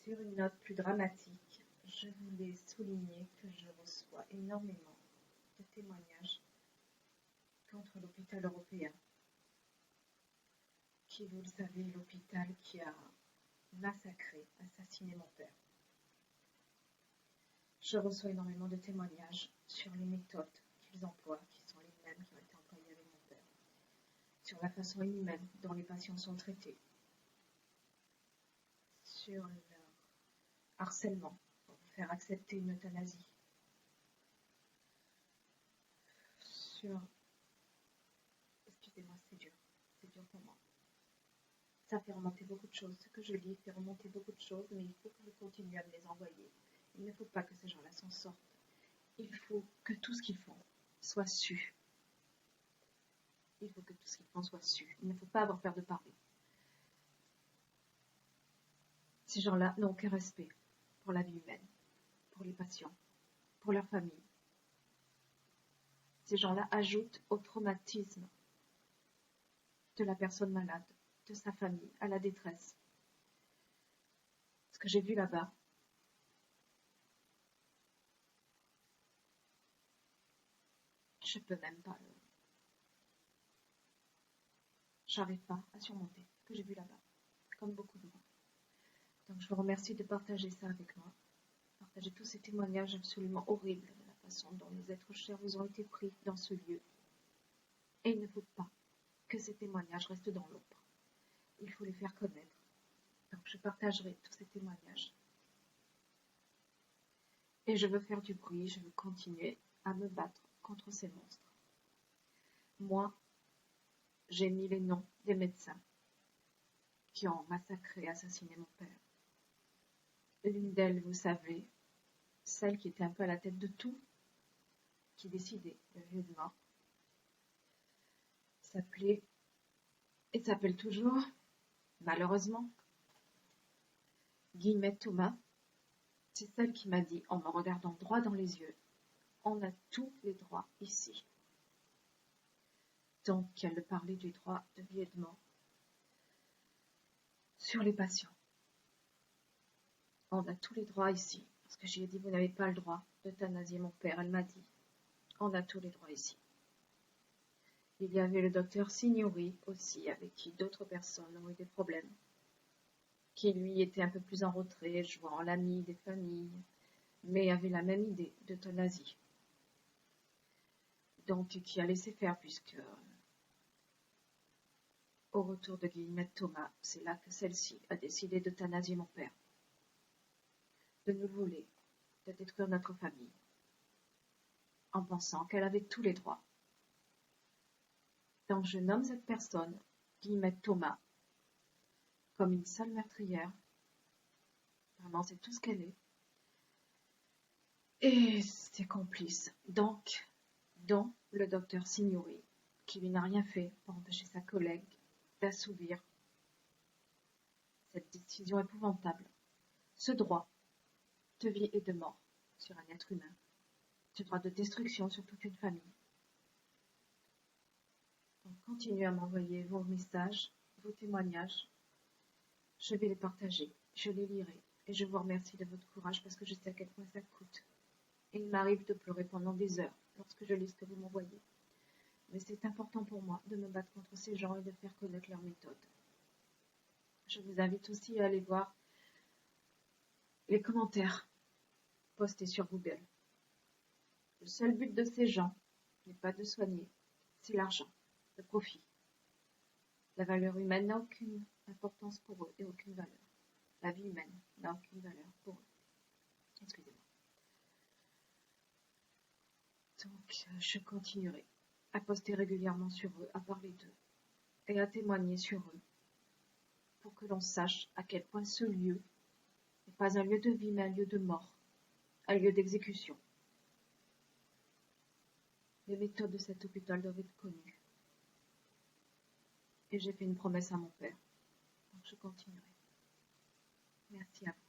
Sur une note plus dramatique, je voulais souligner que je reçois énormément de témoignages contre l'hôpital européen, qui, vous le savez, est l'hôpital qui a massacré, assassiné mon père. Je reçois énormément de témoignages sur les méthodes qu'ils emploient, qui sont les mêmes qui ont été employées avec mon père, sur la façon inhumaine dont les patients sont traités, sur leur harcèlement pour faire accepter une euthanasie, sur... Excusez-moi, c'est dur pour moi. Ça fait remonter beaucoup de choses. Ce que je lis fait remonter beaucoup de choses, mais il faut que vous continuiez à me les envoyer. Il ne faut pas que ces gens-là s'en sortent. Il faut que tout ce qu'ils font soit su. Il faut que tout ce qu'ils font soit su. Il ne faut pas avoir peur de parler. Ces gens-là n'ont aucun respect pour la vie humaine, pour les patients, pour leur famille. Ces gens-là ajoutent au traumatisme de la personne malade, de sa famille, à la détresse. Ce que j'ai vu là-bas, je peux même pas j'arrive pas à surmonter ce que j'ai vu là-bas, comme beaucoup de monde. Donc je vous remercie de partager ça avec moi, partager tous ces témoignages absolument horribles de la façon dont les êtres chers vous ont été pris dans ce lieu. Et il ne faut pas que ces témoignages restent dans l'ombre. Il faut les faire connaître. Donc je partagerai tous ces témoignages. Et je veux faire du bruit, je veux continuer à me battre contre ces monstres. Moi, j'ai mis les noms des médecins qui ont massacré et assassiné mon père. L'une d'elles, vous savez, celle qui était un peu à la tête de tout, qui décidait le lieu de mort, s'appelait, et s'appelle toujours, malheureusement, Guillemette Thomas. C'est celle qui m'a dit, en me regardant droit dans les yeux, on a tous les droits ici. Donc, elle parlait du droit de vie et de mort sur les patients. On a tous les droits ici. Parce que je lui ai dit, vous n'avez pas le droit d'euthanasier mon père. Elle m'a dit, on a tous les droits ici. Il y avait le docteur Signori aussi, avec qui d'autres personnes ont eu des problèmes, qui lui était un peu plus en retrait, jouant l'ami des familles, mais avait la même idée d'euthanasie. Donc, qui a laissé faire, puisque au retour de Guillemette Thomas, c'est là que celle-ci a décidé d'euthanasier mon père, de nous voler, de détruire notre famille, en pensant qu'elle avait tous les droits. Donc je nomme cette personne, Guillemette Thomas, comme une sale meurtrière. Vraiment, c'est tout ce qu'elle est. Et ses complices, donc, dont le docteur Signori, qui lui n'a rien fait pour empêcher sa collègue d'assouvir cette décision épouvantable, ce droit de vie et de mort sur un être humain, ce droit de destruction sur toute une famille. Donc continuez à m'envoyer vos messages, vos témoignages. Je vais les partager, je les lirai, et je vous remercie de votre courage parce que je sais à quel point ça coûte. Et il m'arrive de pleurer pendant des heures lorsque je lis ce que vous m'envoyez. Mais c'est important pour moi de me battre contre ces gens et de faire connaître leurs méthodes. Je vous invite aussi à aller voir les commentaires postés sur Google. Le seul but de ces gens n'est pas de soigner, c'est l'argent, le profit. La valeur humaine n'a aucune importance pour eux et aucune valeur. La vie humaine n'a aucune valeur pour eux. Excusez-moi. Donc, je continuerai à poster régulièrement sur eux, à parler d'eux et à témoigner sur eux pour que l'on sache à quel point ce lieu n'est pas un lieu de vie, mais un lieu de mort, un lieu d'exécution. Les méthodes de cet hôpital doivent être connues. Et j'ai fait une promesse à mon père. Donc je continuerai. Merci à vous.